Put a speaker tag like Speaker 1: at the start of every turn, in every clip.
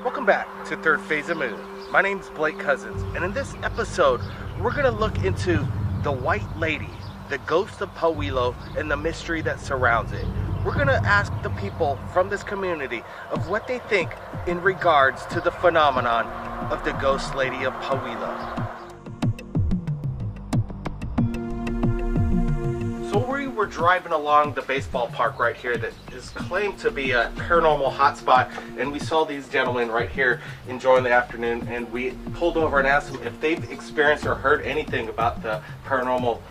Speaker 1: Welcome back to Third Phase of Moon. My name's Blake Cousins, and in this episode, we're going to look into the White Lady, the ghost of Pawilo, and the mystery that surrounds it. We're going to ask the people from this community of what they think in regards to the phenomenon of the ghost lady of Pawilo. So we were driving along the baseball park right here that is claimed to be a paranormal hotspot, and we saw these gentlemen right here enjoying the afternoon, and we pulled over and asked them if they've experienced or heard anything about the paranormal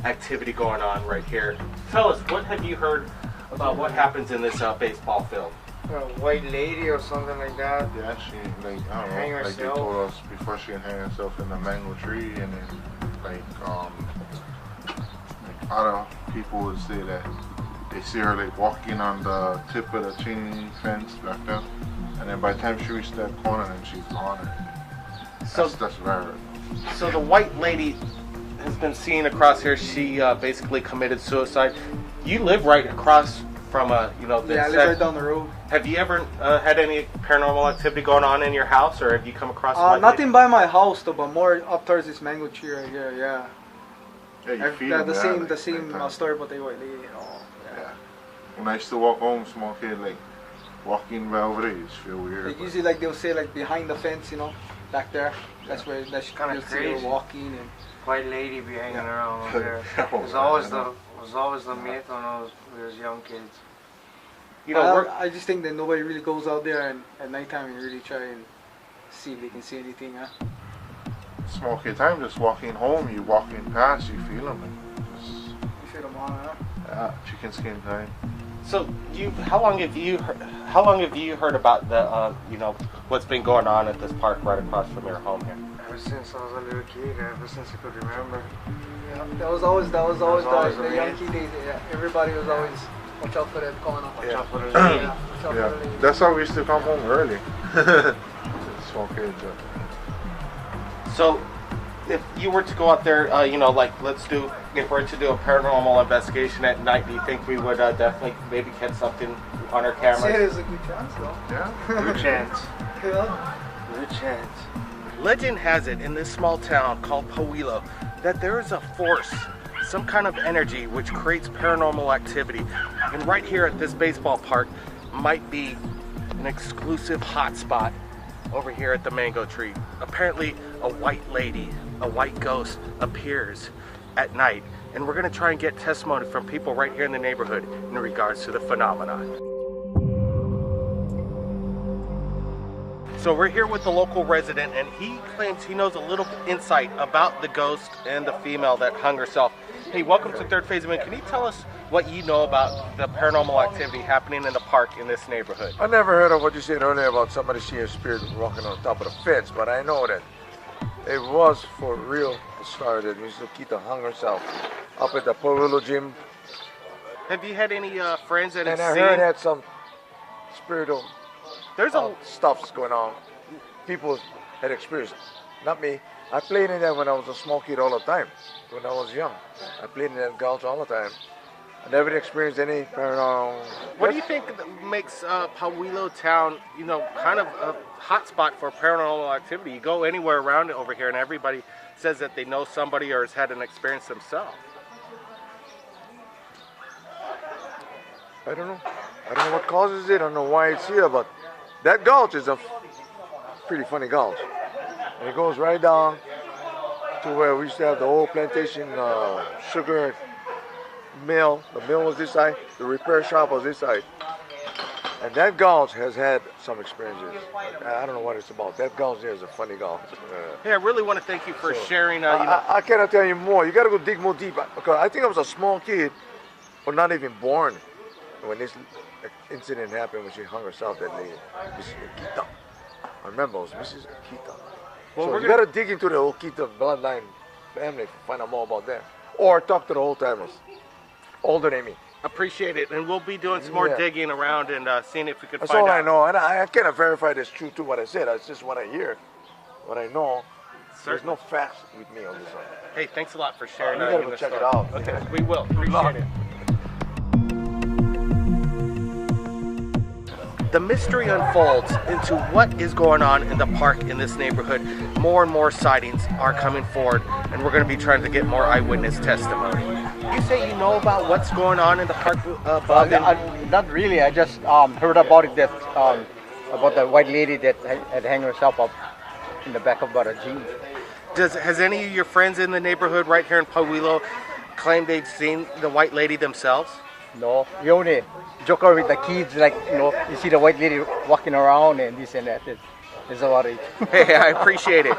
Speaker 1: activity going on right here. Tell us, what have you heard about what happens in this baseball field?
Speaker 2: A white lady or something like that.
Speaker 3: Yeah, she, like, I don't
Speaker 2: Hang
Speaker 3: know, like they
Speaker 2: herself.
Speaker 3: told us before she can hang herself in the mango tree, and then, like other people would say that they see her, like, walking on the tip of the chain fence back there, and then by the time she reached that corner, then she's gone. That's very...
Speaker 1: So the White Lady has been seen across here. She basically committed suicide. You live right across from the
Speaker 2: Yeah, I live right down the road.
Speaker 1: Have you ever had any paranormal activity going on in your house, or have you come across
Speaker 2: Nothing by my house though, but more up towards this mango tree right here. Yeah.
Speaker 3: Yeah, you feel
Speaker 2: The
Speaker 3: them,
Speaker 2: same
Speaker 3: like,
Speaker 2: story about the white lady.
Speaker 3: yeah. When I used to walk home, small kid, like walking by over there, you just feel weird.
Speaker 2: Like, usually, like they'll say, like behind the fence, back there. That's where
Speaker 4: Kinda
Speaker 2: you'll see
Speaker 4: crazy.
Speaker 2: her walking and.
Speaker 4: White lady be hanging around over there.
Speaker 3: Oh,
Speaker 4: It was always the myth when we was young kids.
Speaker 2: I just think that nobody really goes out there and at nighttime and really try and see if they can see anything.
Speaker 3: Small kid time, just walking home, you walking past, you feel them.
Speaker 2: You feel them on, huh?
Speaker 3: Yeah, chicken skin time.
Speaker 1: So how long have you heard about the what's been going on at this park right across from your home here?
Speaker 4: Ever since I was a little kid, ever since I could remember.
Speaker 2: Yeah, that was always
Speaker 4: always
Speaker 2: the
Speaker 4: the
Speaker 2: young
Speaker 4: myth.
Speaker 2: kid days. Yeah, everybody was always watch out for that corner.
Speaker 4: Watch out for the
Speaker 2: Yeah,
Speaker 4: lady.
Speaker 2: watch out for the
Speaker 3: Yeah,
Speaker 2: lady.
Speaker 3: that's how we used to come home early. Small kids.
Speaker 1: So if you were to go out there, if we're to do a paranormal investigation at night, do you think we would definitely maybe catch something on our
Speaker 2: See,
Speaker 1: cameras?
Speaker 2: there's a good chance though.
Speaker 3: Yeah.
Speaker 4: Good chance.
Speaker 2: Yeah.
Speaker 4: Good chance.
Speaker 1: Legend has it in this small town called Pawilo that there is a force, some kind of energy which creates paranormal activity. And right here at this baseball park might be an exclusive hotspot over here at the mango tree. Apparently a white lady, a white ghost appears at night, and we're going to try and get testimony from people right here in the neighborhood in regards to the phenomenon. So we're here with the local resident, and he claims he knows a little insight about the ghost and the female that hung herself. Hey, welcome to Third Phase of Moon. Can you tell us what you know about the paranormal activity happening in the park in this neighborhood?
Speaker 5: I never heard of what you said earlier about somebody seeing a spirit walking on top of the fence, but I know that it was for real the story that Miss Lukita hung herself up at the Pawilo gym.
Speaker 1: Have you had any friends that
Speaker 5: And
Speaker 1: have
Speaker 5: I
Speaker 1: seen?
Speaker 5: heard had some spiritual
Speaker 1: There's a
Speaker 5: stuff's going on. People had experienced, not me. I played in that when I was a small kid all the time. When I was young, I played in that gulch all the time. I never experienced any paranormal.
Speaker 1: What do you think makes Pawilo town, kind of a hotspot for paranormal activity? You go anywhere around it over here, and everybody says that they know somebody or has had an experience themselves.
Speaker 5: I don't know. I don't know what causes it. I don't know why it's here, but that gulch is a pretty funny gulch. And it goes right down to where we used to have the old plantation sugar mill. The mill was this side, the repair shop was this side. And that gulch has had some experiences. I don't know what it's about. That gulch there is a funny gulch.
Speaker 1: Hey, I really want to thank you for sharing.
Speaker 5: I cannot tell you more. You got to go dig more deep. Because I think I was a small kid, or not even born, when this incident happened when she hung herself, that lady, Mrs. Okita. I remember it was Mrs. Okita.
Speaker 1: Well,
Speaker 5: So
Speaker 1: we're
Speaker 5: you
Speaker 1: gonna-
Speaker 5: got to dig into the Okita bloodline family to find out more about that. Or talk to the old timers, older than me.
Speaker 1: Appreciate it, and we'll be doing some more
Speaker 5: Yeah.
Speaker 1: digging around and seeing if we could
Speaker 5: That's
Speaker 1: find
Speaker 5: all
Speaker 1: out.
Speaker 5: I know. And I cannot verify this true to what I said. It's just what I hear, what I know. There's no facts with me on this one.
Speaker 1: Hey, thanks a lot for sharing.
Speaker 5: You gotta
Speaker 1: in
Speaker 5: go
Speaker 1: the
Speaker 5: check it
Speaker 1: story.
Speaker 5: out.
Speaker 1: Okay, we will.
Speaker 5: luck.
Speaker 1: Appreciate it. the mystery unfolds into what is going on in the park in this neighborhood. More and more sightings are coming forward, and we're going to be trying to get more eyewitness testimony. You say you know about what's going on in the park above?
Speaker 6: Not really. I just heard about it, that about the white lady that had hung herself up in the back of a gym.
Speaker 1: Has any of your friends in the neighborhood right here in Pawilo claimed they've seen the white lady themselves?
Speaker 6: No, we only joke around with the kids, like, you see the white lady walking around and this and that. It's about it.
Speaker 1: Hey, I appreciate it.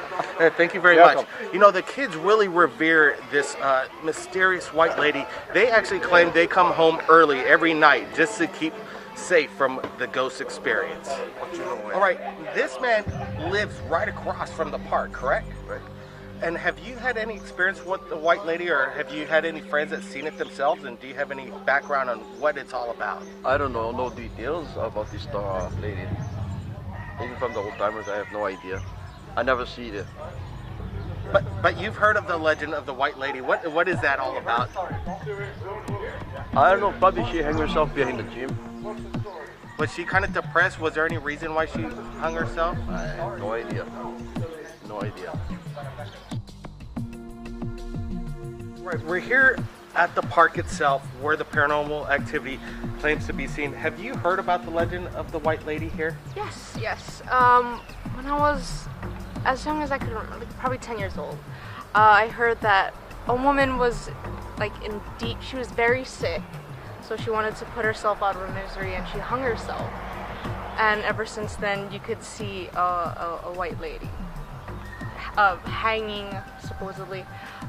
Speaker 1: Thank you very
Speaker 6: Welcome.
Speaker 1: much. The kids really revere this mysterious white lady. They actually claim they come home early every night just to keep safe from the ghost experience. All right, this man lives right across from the park, correct?
Speaker 5: Right.
Speaker 1: And have you had any experience with the white lady, or have you had any friends that seen it themselves, and do you have any background on what it's all about?
Speaker 7: I don't know, no details about this lady. Even from the old timers, I have no idea. I never see it.
Speaker 1: But you've heard of the legend of the white lady. What is that all about?
Speaker 7: I don't know, probably she hung herself behind the gym.
Speaker 1: Was she kind of depressed? Was there any reason why she hung herself?
Speaker 7: I have no idea. No idea.
Speaker 1: Right, we're here at the park itself where the paranormal activity claims to be seen. Have you heard about the legend of the white lady here?
Speaker 8: Yes. When I was as young as I could remember, like probably 10 years old, I heard that a woman was she was very sick, so she wanted to put herself out of her misery and she hung herself. And ever since then, you could see a white lady hanging, supposedly.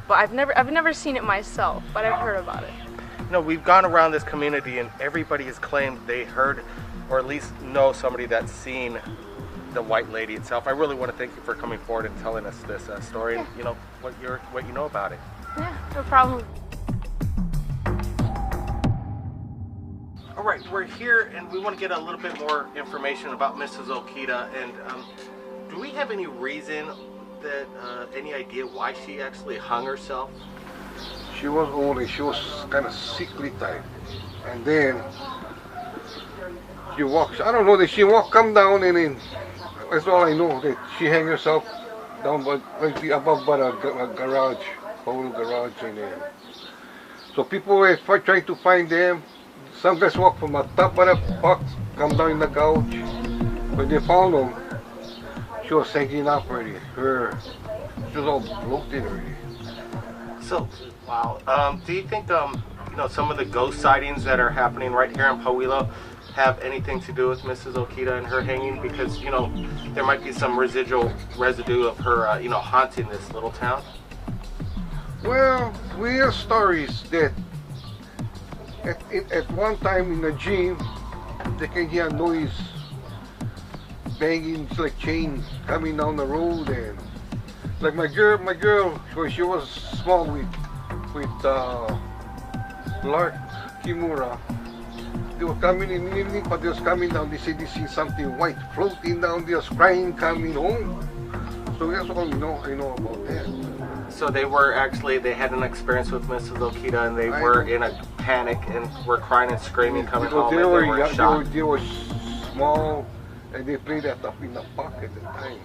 Speaker 8: But I've never seen it myself, but I've heard about it.
Speaker 1: We've gone around this community and everybody has claimed they heard or at least know somebody that's seen the white lady itself. I really want to thank you for coming forward and telling us this story and what you know about it.
Speaker 8: Yeah, no problem.
Speaker 1: All right, we're here and we want to get a little bit more information about Mrs. Okita. And do we have any reason any idea why she actually hung herself?
Speaker 9: She was old and she was kind of sickly type. And then she walks, I don't know, that she come down and then, that's all I know, that she hang herself down above by a garage, whole garage in there. So people were trying to find them. Some guys walk from the top of the box, come down in the couch. When they found them, she was hanging up already. She was all bloated already.
Speaker 1: So, wow. Do you think some of the ghost sightings that are happening right here in Pawilo have anything to do with Mrs. Okita and her hanging? Because there might be some residue of her haunting this little town.
Speaker 9: Well, we hear stories that at one time in the gym they can hear a noise, banging, it's like chains coming down the road. And like my girl, when she was small with Lark Kimura, they were coming in the evening, but they was coming down, they said they see something white floating down, they was crying coming home. So that's all I know about that.
Speaker 1: So they had an experience with Mrs. Okita and they were in a panic and were crying and screaming coming home, and they were in shock.
Speaker 9: They were small and they played that up in the park at the time.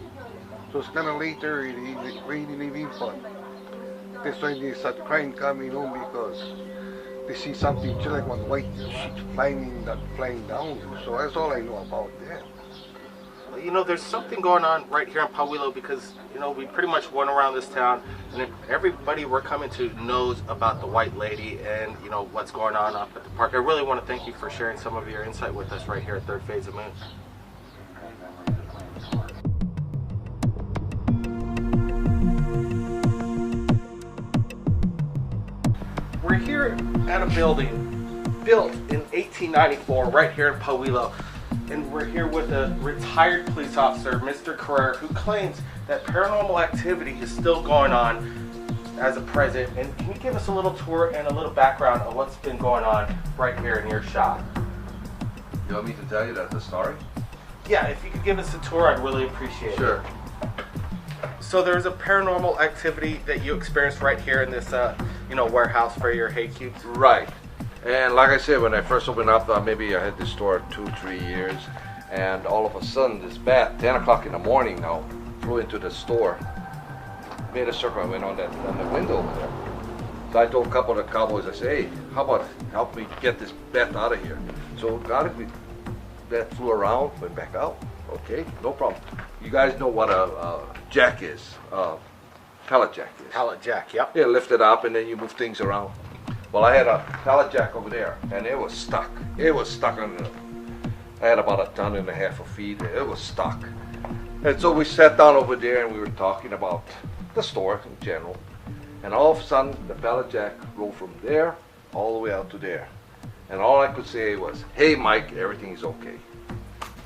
Speaker 9: So it's kind of later in the evening, but that's why they start crying coming home, because they see something just like one white sheet flying down. So that's all I know about that.
Speaker 1: There's something going on right here in Pawilo, because we pretty much went around this town and everybody we're coming to knows about the white lady and what's going on up at the park. I really want to thank you for sharing some of your insight with us right here at Third Phase of Moon. We're here at a building built in 1894 right here in Pawilo. And we're here with a retired police officer, Mr. Carrera, who claims that paranormal activity is still going on as of present. And can you give us a little tour and a little background of what's been going on right here in your shop?
Speaker 10: You want me to tell you the story?
Speaker 1: Yeah, if you could give us a tour, I'd really appreciate it.
Speaker 10: Sure.
Speaker 1: So there's a paranormal activity that you experienced right here in this, warehouse for your hay cubes?
Speaker 10: Right. And like I said, when I first opened up, maybe I had this store 2-3 years, And all of a sudden, this bat, 10 o'clock in the morning now, flew into the store, made a circle and went on the window over there. So I told a couple of the cowboys, I said, hey, how about help me get this bat out of here? So got it, bat flew around, went back out. Okay, no problem. You guys know what a jack is, pallet jack is.
Speaker 1: Pallet jack, yep.
Speaker 10: Yeah, lift it up and then you move things around. Well, I had a pallet jack over there and it was stuck. It was stuck on the, I had about 1.5 tons of feed. It was stuck. And so we sat down over there and we were talking about the store in general. And all of a sudden, the pallet jack rolled from there all the way out to there. And all I could say was, hey, Mike, everything is okay.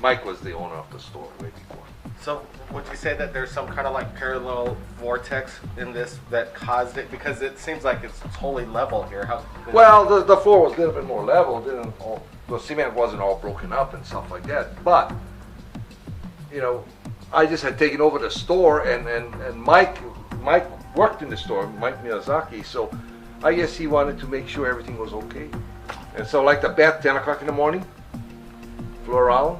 Speaker 10: Mike was the owner of the store way before.
Speaker 1: So would you say that there's some kind of like parallel vortex in this that caused it? Because it seems like it's totally level here.
Speaker 10: Well, the floor was a little bit more level. The cement wasn't all broken up and stuff like that. But, you know, I just had taken over the store and Mike worked in the store, Mike Miyazaki. So I guess he wanted to make sure everything was okay. And so like the bat, 10 o'clock in the morning, flew around.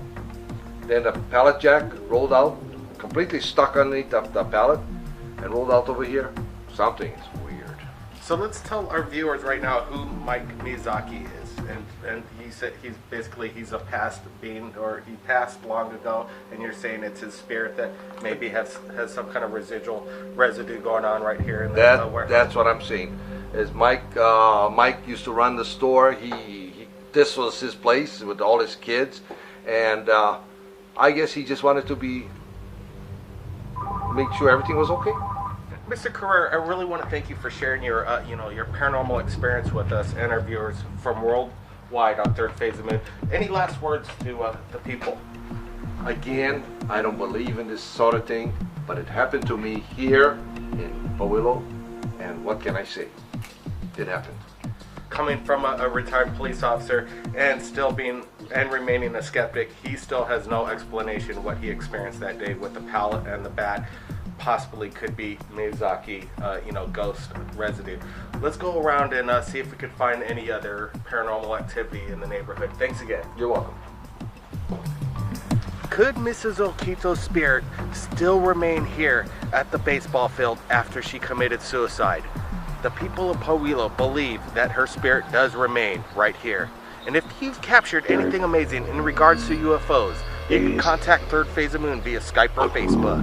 Speaker 10: Then the pallet jack rolled out, completely stuck underneath the pallet, and rolled out over here. Something is weird.
Speaker 1: So let's tell our viewers right now who Mike Miyazaki is. And he said he's a past being, or he passed long ago, and you're saying it's his spirit that maybe has some kind of residue going on right here in the warehouse.
Speaker 10: That's what I'm saying. Is Mike used to run the store. This was his place with all his kids, and I guess he just wanted to make sure everything was okay.
Speaker 1: Mr. Carrera, I really want to thank you for sharing your your paranormal experience with us and our viewers from worldwide on Third Phase of Moon. Any last words to the people?
Speaker 10: Again, I don't believe in this sort of thing, but it happened to me here in Powillo, and what can I say? It happened.
Speaker 1: Coming from a retired police officer and still remaining a skeptic, he still has no explanation what he experienced that day with the pallet and the bat. Possibly could be Miyazaki, ghost residue. Let's go around and see if we could find any other paranormal activity in the neighborhood. Thanks again.
Speaker 10: You're welcome.
Speaker 1: Could Mrs. Okito's spirit still remain here at the baseball field after she committed suicide? The people of Powillo believe that her spirit does remain right here. And if you've captured anything amazing in regards to UFOs, you can contact Third Phase of Moon via Skype or Facebook.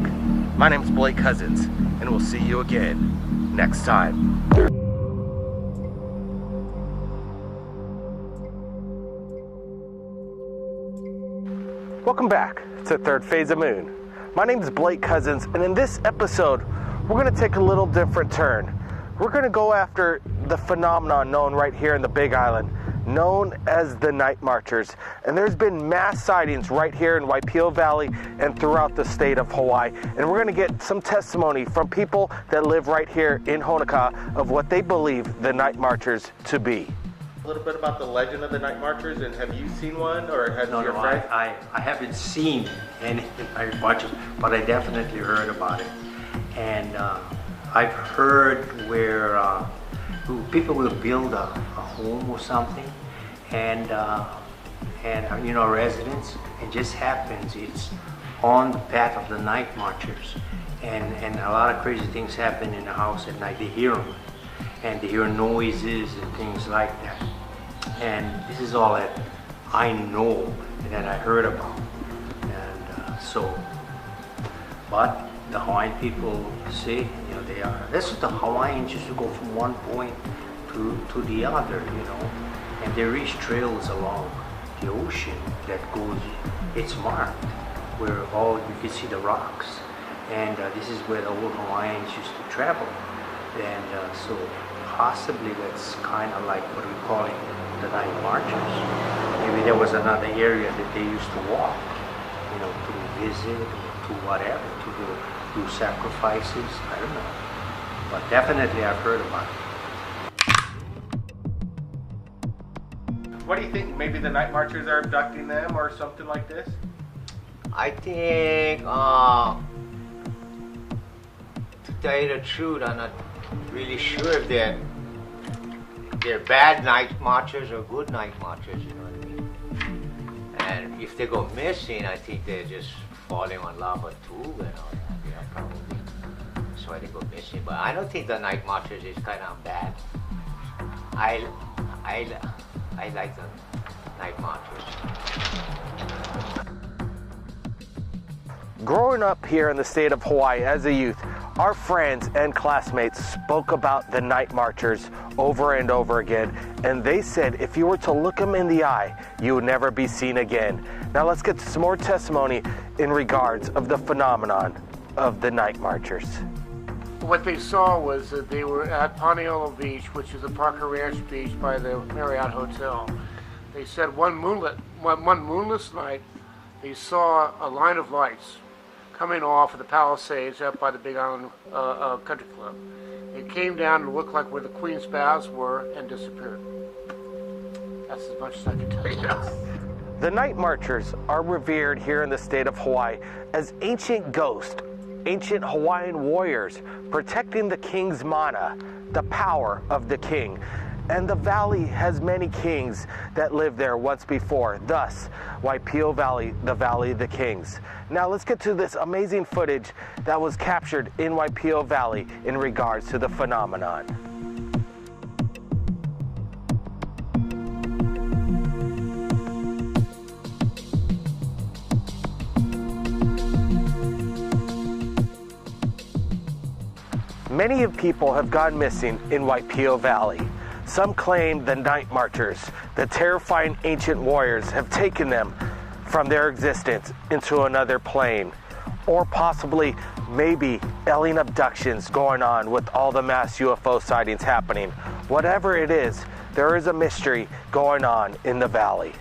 Speaker 1: My name is Blake Cousins, and we'll see you again next time. Welcome back to Third Phase of Moon. My name is Blake Cousins, and in this episode, we're going to take a little different turn. We're going to go after the phenomenon known right here in the Big Island, known as the Night Marchers. And there's been mass sightings right here in Waipio Valley and throughout the state of Hawaii. And we're going to get some testimony from people that live right here in Honokaa of what they believe the Night Marchers to be. A little bit about the legend of the Night Marchers, and have you seen one, or have your friend?
Speaker 11: I haven't seen any Night Marchers, but I definitely heard about it. And I've heard where people will build a home or something, and residents. It just happens. It's on the path of the Night Marchers, and a lot of crazy things happen in the house at night. They hear them, and they hear noises and things like that. And this is all that I know and that I heard about. And but the Hawaiian people say, they are. That's what the Hawaiians used to go from one point to the other, and there is trails along the ocean that goes. It's marked where you can see the rocks, and this is where the old Hawaiians used to travel, and so possibly that's kind of like what we call it, the Night Marchers. Maybe there was another area that they used to walk, to visit, to whatever, to do sacrifices. I don't know, but definitely I've heard about it.
Speaker 1: What do you think? Maybe the Night Marchers are abducting them or something like this?
Speaker 12: I think, to tell you the truth, I'm not really sure if they're bad Night Marchers or good Night Marchers, you know what I mean? And if they go missing, I think they're just falling on lava too and all that. Yeah, probably. That's why they go missing. But I don't think the night marchers is kind of bad. I like the night marchers.
Speaker 1: Growing up here in the state of Hawaii as a youth, our friends and classmates spoke about the night marchers over and over again, and they said if you were to look them in the eye, you would never be seen again. Now let's get to some more testimony in regards of the phenomenon of the night marchers.
Speaker 13: What they saw was that they were at Paniolo Beach, which is a Parker Ranch beach by the Marriott Hotel. They said one moonless night, they saw a line of lights coming off of the Palisades up by the Big Island Country Club. It came down and looked like where the Queen's Baths were and disappeared. That's as much as I can tell you.
Speaker 1: The night marchers are revered here in the state of Hawaii as ancient ghosts, ancient Hawaiian warriors protecting the king's mana, the power of the king. And the valley has many kings that lived there once before, thus Waipio Valley, the Valley of the Kings. Now let's get to this amazing footage that was captured in Waipio Valley in regards to the phenomenon. Many people have gone missing in Waipio Valley. Some claim the night marchers, the terrifying ancient warriors, have taken them from their existence into another plane. Or possibly, maybe, alien abductions going on with all the mass UFO sightings happening. Whatever it is, there is a mystery going on in the valley.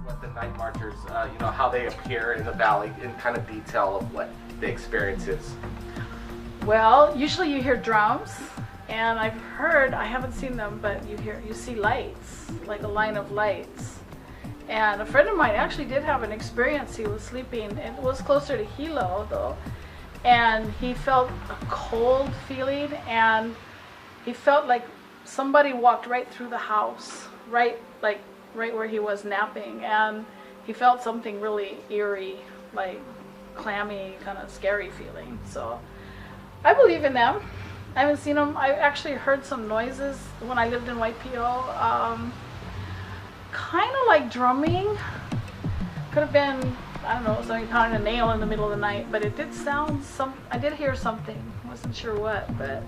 Speaker 1: What the night marchers, how they appear in the valley in kind of detail of what the experience is.
Speaker 14: Well, usually you hear drums. And I've heard, I haven't seen them, but you see lights, like a line of lights. And a friend of mine actually did have an experience. He was sleeping, it was closer to Hilo though, and he felt a cold feeling, and he felt like somebody walked right through the house, right where he was napping, and he felt something really eerie, like clammy, kind of scary feeling. So I believe in them. I haven't seen them. I actually heard some noises when I lived in Waipio. Kind of like drumming. Could have been, I don't know, somebody pounding a nail in the middle of the night, but it did sound I did hear something. Wasn't sure what, but.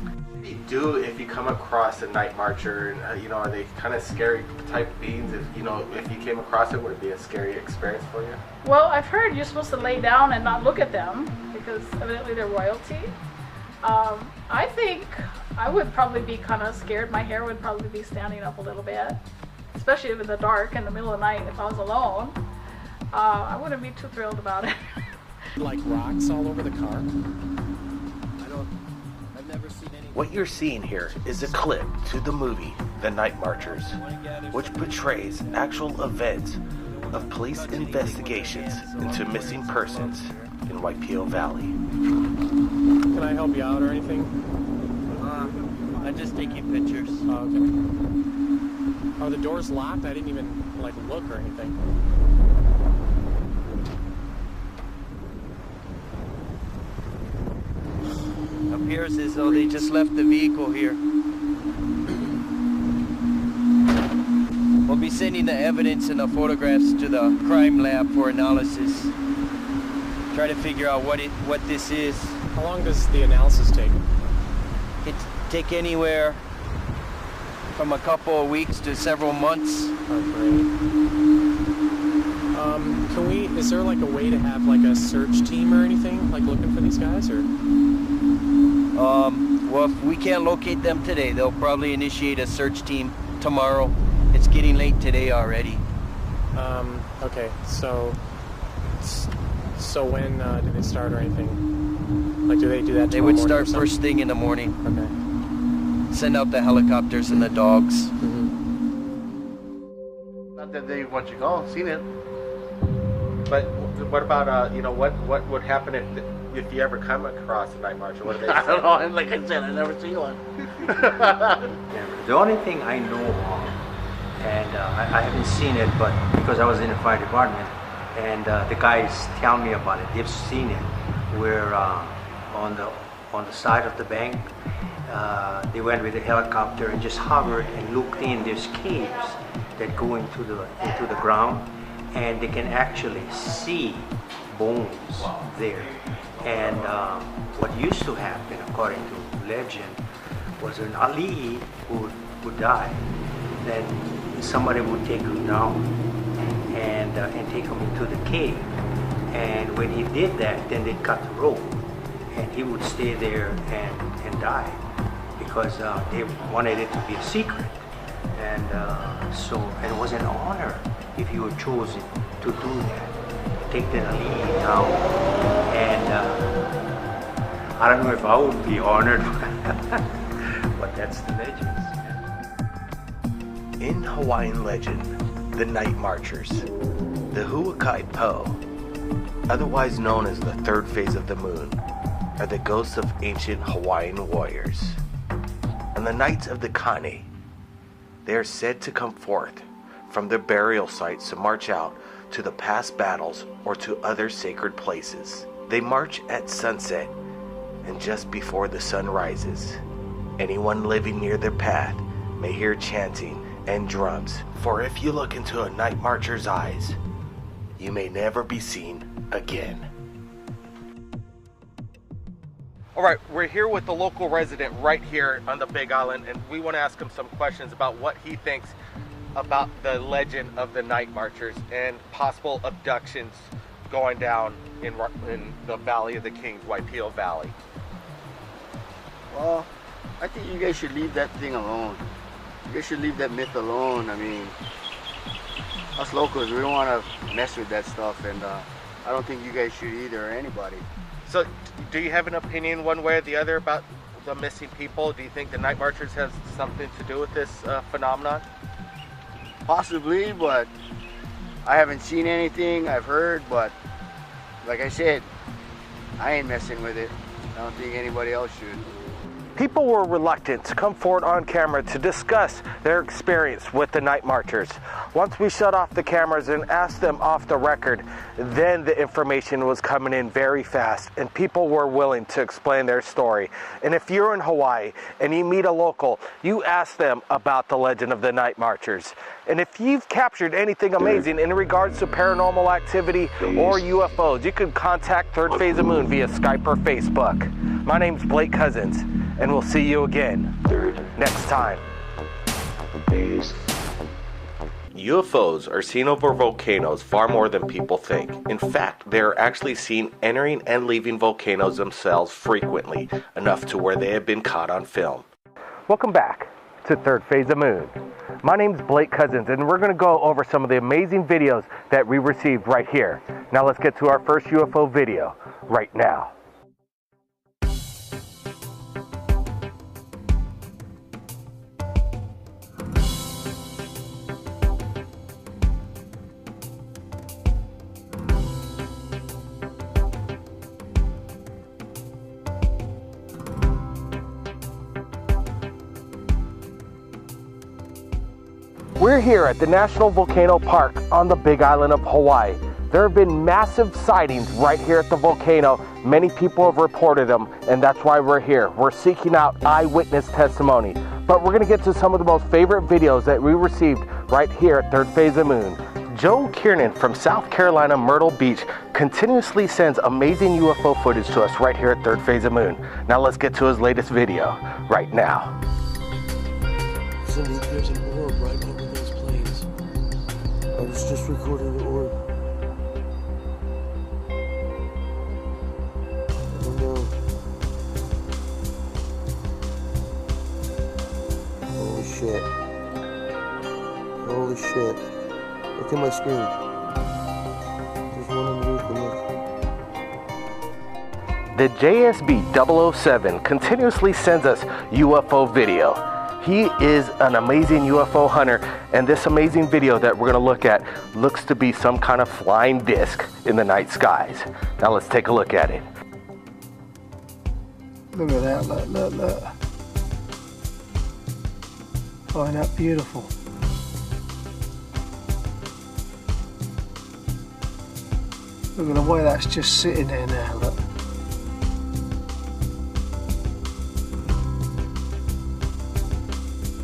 Speaker 1: What do you do if you come across a night marcher? And, are they kind of scary type beings? If you came across it, would it be a scary experience for you?
Speaker 14: Well, I've heard you're supposed to lay down and not look at them because evidently they're royalty. I think I would probably be kind of scared. My hair would probably be standing up a little bit, especially if in the dark, in the middle of the night, if I was alone. I wouldn't be too thrilled about it.
Speaker 15: Like rocks all over the car? I've never seen any.
Speaker 1: What you're seeing here is a clip to the movie The Night Marchers, which portrays actual events of police investigations into missing persons in Waipio Valley.
Speaker 15: Can I help you out or anything?
Speaker 16: I'm just taking pictures.
Speaker 15: Oh, okay. Are the doors locked? I didn't even look or anything.
Speaker 16: Appears as though they just left the vehicle here. We'll be sending the evidence and the photographs to the crime lab for analysis. Try to figure out what this is.
Speaker 15: How long does the analysis take?
Speaker 16: It take anywhere from a couple of weeks to several months.
Speaker 15: Oh, great. Is there a way to have a search team or anything, looking for these guys, or?
Speaker 16: Well, if we can't locate them today, they'll probably initiate a search team tomorrow. It's getting late today already.
Speaker 15: Okay, so when do they start or anything? Do they do that?
Speaker 16: They would start first thing in the morning.
Speaker 15: Okay.
Speaker 16: Send out the helicopters and the dogs.
Speaker 15: Mm-hmm.
Speaker 1: Not that they want you gone, seen it. But what about what would happen if you ever come across a night marcher? What do they say?
Speaker 12: I don't know. Like I said, I never seen one.
Speaker 11: The only thing I know of and I haven't seen it, but because I was in the fire department, and the guys tell me about it. They've seen it. Where on the side of the bank, they went with a helicopter and just hovered and looked in. There's caves that go into the ground, and they can actually see bones there. And what used to happen, according to legend, was an Ali would die, then somebody would take him down and take him into the cave. And when he did that, then they cut the rope, and he would stay there and die, because they wanted it to be a secret. And it was an honor if you were chosen to do that, take the Ali down. And I don't know if I would be honored, but that's the legend.
Speaker 1: In Hawaiian legend, the Night Marchers, the Huakai Po, otherwise known as the third phase of the moon, are the ghosts of ancient Hawaiian warriors. On the nights of the Kane, they are said to come forth from their burial sites to march out to the past battles or to other sacred places. They march at sunset and just before the sun rises. Anyone living near their path may hear chanting and drums, for if you look into a night marcher's eyes, you may never be seen again. All right, we're here with the local resident right here on the Big Island, and we want to ask him some questions about what he thinks about the legend of the Night Marchers and possible abductions going down in the Valley of the Kings, Waipio Valley.
Speaker 17: Well, I think you guys should leave that thing alone. You guys should leave that myth alone. I mean, us locals, we don't want to mess with that stuff, and I don't think you guys should either, or anybody.
Speaker 1: So, do you have an opinion one way or the other about the missing people? Do you think the Night Marchers has something to do with this phenomenon?
Speaker 17: Possibly, but I haven't seen anything. I've heard, but like I said, I ain't messing with it. I don't think anybody else should.
Speaker 1: People were reluctant to come forward on camera to discuss their experience with the Night Marchers. Once we shut off the cameras and asked them off the record, then the information was coming in very fast and people were willing to explain their story. And if you're in Hawaii and you meet a local, you ask them about the legend of the Night Marchers. And if you've captured anything amazing in regards to paranormal activity or UFOs, you can contact Third Phase of Moon via Skype or Facebook. My name's Blake Cousins, and we'll see you again next time. UFOs are seen over volcanoes far more than people think. In fact, they are actually seen entering and leaving volcanoes themselves frequently, enough to where they have been caught on film. Welcome back to Third Phase of Moon. My name's Blake Cousins, and we're going to go over some of the amazing videos that we received right here. Now let's get to our first UFO video right now. We're here at the National Volcano Park on the Big Island of Hawaii. There have been massive sightings right here at the volcano. Many people have reported them, and that's why we're here. We're seeking out eyewitness testimony. But we're going to get to some of the most favorite videos that we received right here at Third Phase of Moon. Joe Kiernan from South Carolina, Myrtle Beach, continuously sends amazing UFO footage to us right here at Third Phase of Moon. Now let's get to his latest video right now.
Speaker 18: Cindy, there's an orb right over those planes. I was just recording the orb. I don't know. Holy shit. Holy shit. Look at my screen. There's one on the roof, and look.
Speaker 1: The JSB 007 continuously sends us UFO video. He is an amazing UFO hunter, and this amazing video that we're going to look at looks to be some kind of flying disc in the night skies. Now let's take a look at it.
Speaker 18: Look at that, look. Oh, isn't that beautiful? Look at the way that's just sitting there now, look.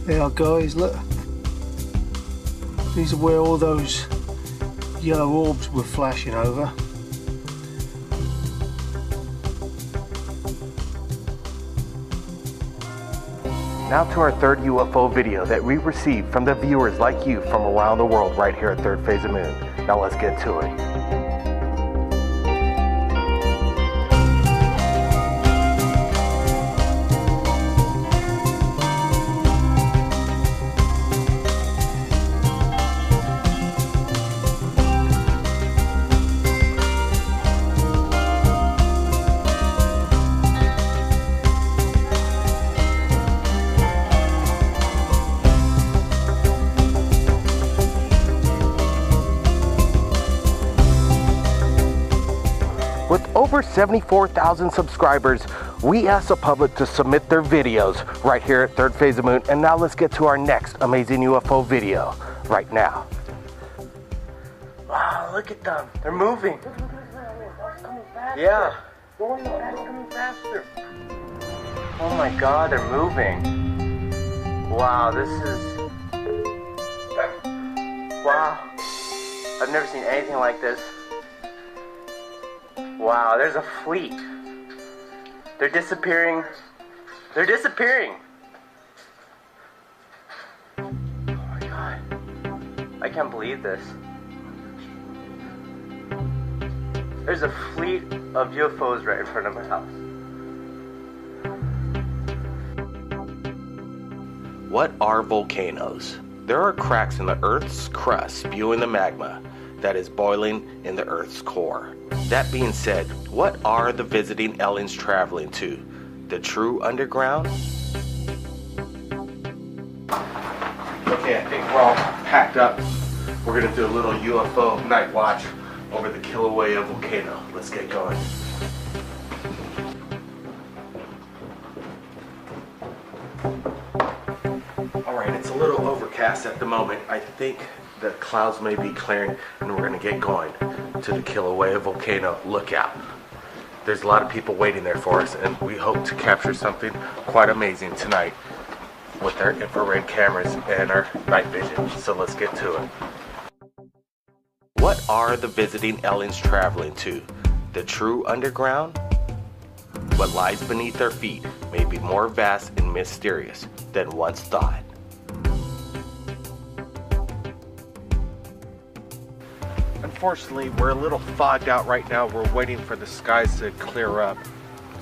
Speaker 18: There guys, look. These are where all those yellow orbs were flashing over.
Speaker 1: Now to our third UFO video that we received from the viewers like you from around the world right here at Third Phase of Moon. Now let's get to it. With over 74,000 subscribers, we asked the public to submit their videos right here at Third Phase of Moon. And now let's get to our next amazing UFO video right now. Wow, look at them. They're moving. Yeah. Going faster. Oh my God, they're moving. Wow, this is... Wow. I've never seen anything like this. Wow, there's a fleet. They're disappearing. They're disappearing. Oh my God. I can't believe this. There's a fleet of UFOs right in front of my house. What are volcanoes? There are cracks in the Earth's crust spewing the magma that is boiling in the Earth's core. That being said, what are the visiting aliens traveling to? The true underground? Okay, I think we're all packed up. We're gonna do a little UFO night watch over the Kilauea volcano. Let's get going. Alright, it's a little overcast at the moment. I think the clouds may be clearing and we're gonna get going to the Kilauea volcano lookout. There's a lot of people waiting there for us and we hope to capture something quite amazing tonight with our infrared cameras and our night vision. So let's get to it. What are the visiting aliens traveling to? The true underground? What lies beneath their feet may be more vast and mysterious than once thought. Unfortunately, we're a little fogged out right now. We're waiting for the skies to clear up.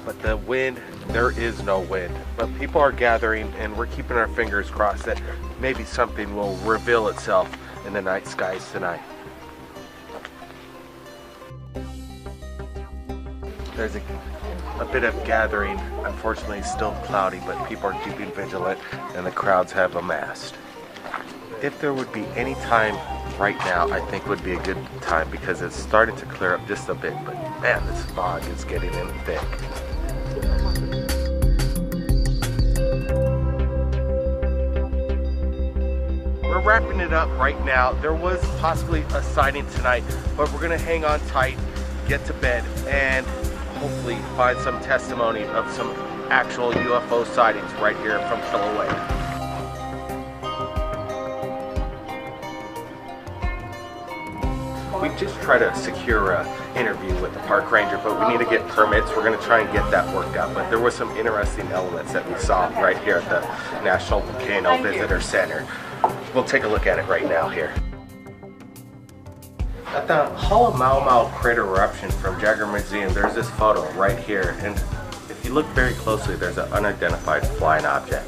Speaker 1: But the wind, there is no wind. But people are gathering and we're keeping our fingers crossed that maybe something will reveal itself in the night skies tonight. There's a bit of gathering. Unfortunately, it's still cloudy, but people are keeping vigilant and the crowds have amassed. If there would be any time right now, I think would be a good time because it's starting to clear up just a bit, but man, this fog is getting in thick. We're wrapping it up right now. There was possibly a sighting tonight, but we're gonna hang on tight, get to bed, and hopefully find some testimony of some actual UFO sightings right here from Kilauea. We just tried to secure an interview with the park ranger, but we need to get permits. We're going to try and get that worked out. But there were some interesting elements that we saw right here at the National Volcano Visitor Center. We'll take a look at it right now here. At the Hall of Mau Mau crater eruption from Jagger Museum, there's this photo right here. And if you look very closely, there's an unidentified flying object.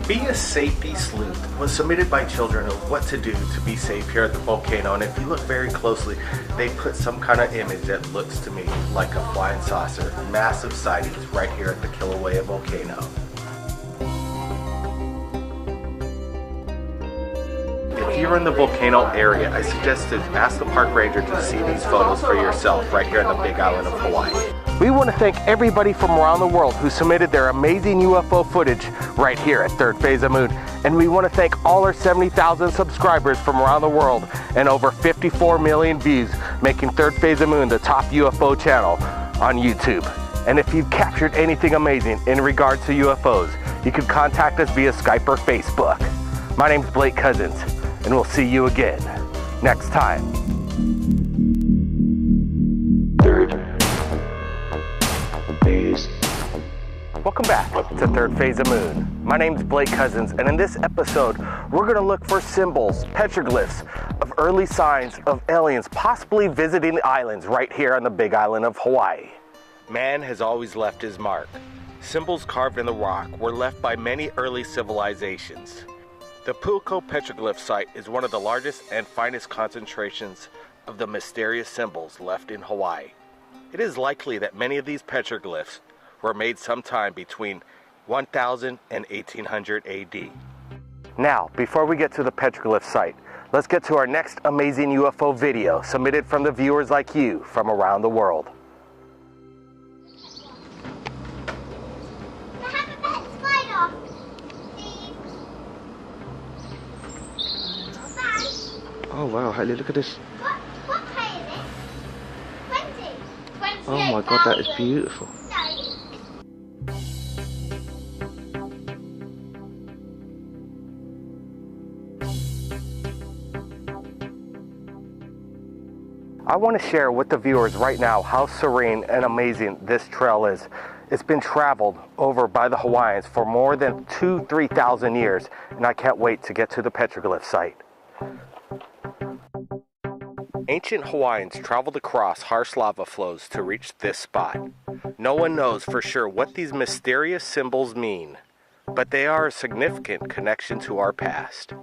Speaker 1: Be a Safety Sleuth was submitted by children of what to do to be safe here at the volcano, and if you look very closely, they put some kind of image that looks to me like a flying saucer. Massive sightings right here at the Kilauea volcano. If you're in the volcano area, I suggest to ask the park ranger to see these photos for yourself right here on the Big Island of Hawaii. We want to thank everybody from around the world who submitted their amazing UFO footage right here at Third Phase of Moon. And we want to thank all our 70,000 subscribers from around the world and over 54 million views, making Third Phase of Moon the top UFO channel on YouTube. And if you've captured anything amazing in regards to UFOs, you can contact us via Skype or Facebook. My name's Blake Cousins, and we'll see you again next time. Third Phase. Welcome back to Third Phase of Moon. My name's Blake Cousins, and in this episode, we're going to look for symbols, petroglyphs of early signs of aliens possibly visiting the islands right here on the Big Island of Hawaii. Man has always left his mark. Symbols carved in the rock were left by many early civilizations. The Pu'uko petroglyph site is one of the largest and finest concentrations of the mysterious symbols left in Hawaii. It is likely that many of these petroglyphs were made sometime between 1000 and 1800 AD. Now, before we get to the petroglyph site, let's get to our next amazing UFO video submitted from the viewers like you from around the world.
Speaker 7: Oh wow, Hailey, look at this.
Speaker 8: What pay is it? 20.
Speaker 7: Oh my god, that is beautiful.
Speaker 1: I want to share with the viewers right now how serene and amazing this trail is. It's been traveled over by the Hawaiians for more than 3,000 years, and I can't wait to get to the petroglyph site. Ancient Hawaiians traveled across harsh lava flows to reach this spot. No one knows for sure what these mysterious symbols mean, but they are a significant connection to our past.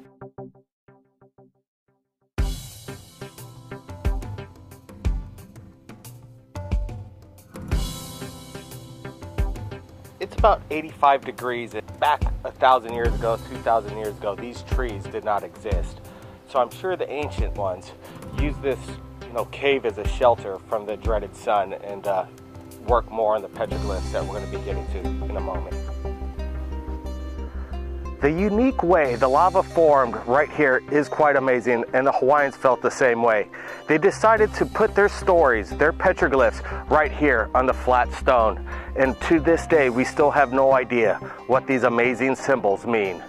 Speaker 1: It's about 85 degrees. Back 1,000 years ago, 2,000 years ago, these trees did not exist. So I'm sure the ancient ones used this, cave as a shelter from the dreaded sun and work more on the petroglyphs that we're going to be getting to in a moment. The unique way the lava formed right here is quite amazing, and the Hawaiians felt the same way. They decided to put their stories, their petroglyphs, right here on the flat stone. And to this day, we still have no idea what these amazing symbols mean.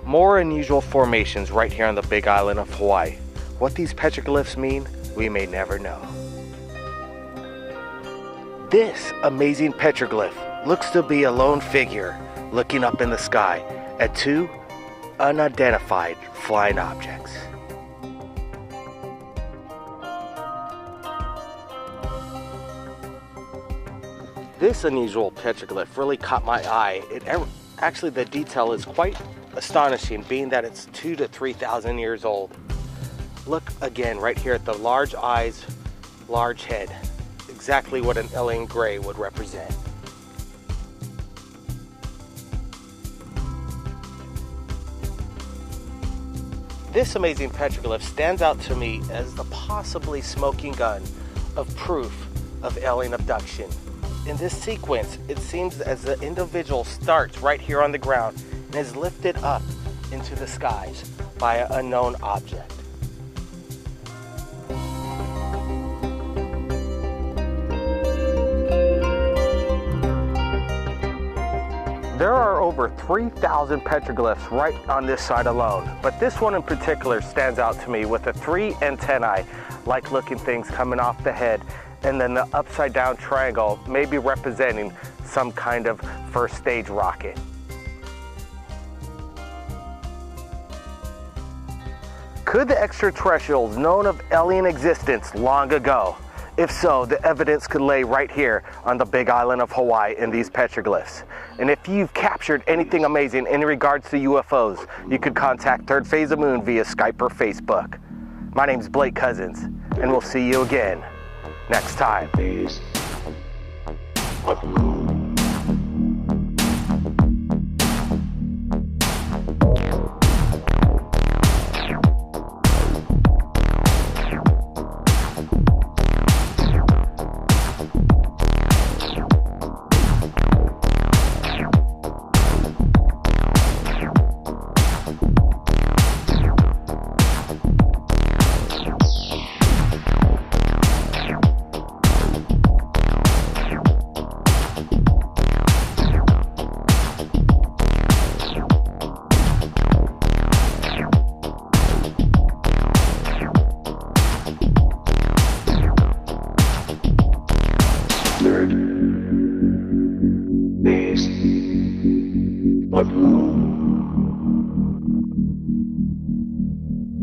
Speaker 1: More unusual formations right here on the Big Island of Hawaii. What these petroglyphs mean, we may never know. This amazing petroglyph looks to be a lone figure looking up in the sky at two unidentified flying objects. This unusual petroglyph really caught my eye. Actually, the detail is quite astonishing, being that it's 2,000 to 3,000 years old. Look again right here at the large eyes, large head. Exactly what an alien gray would represent. This amazing petroglyph stands out to me as the possibly smoking gun of proof of alien abduction. In this sequence, it seems as the individual starts right here on the ground and is lifted up into the skies by an unknown object. There are over 3,000 petroglyphs right on this side alone, but this one in particular stands out to me with the 3 antennae-like looking things coming off the head, and then the upside down triangle maybe representing some kind of first stage rocket. Could the extraterrestrials known of alien existence long ago? If so, the evidence could lay right here on the Big Island of Hawaii in these petroglyphs. And if you've captured anything amazing in regards to UFOs, you could contact Third Phase of Moon via Skype or Facebook. My name's Blake Cousins, and we'll see you again next time.
Speaker 19: But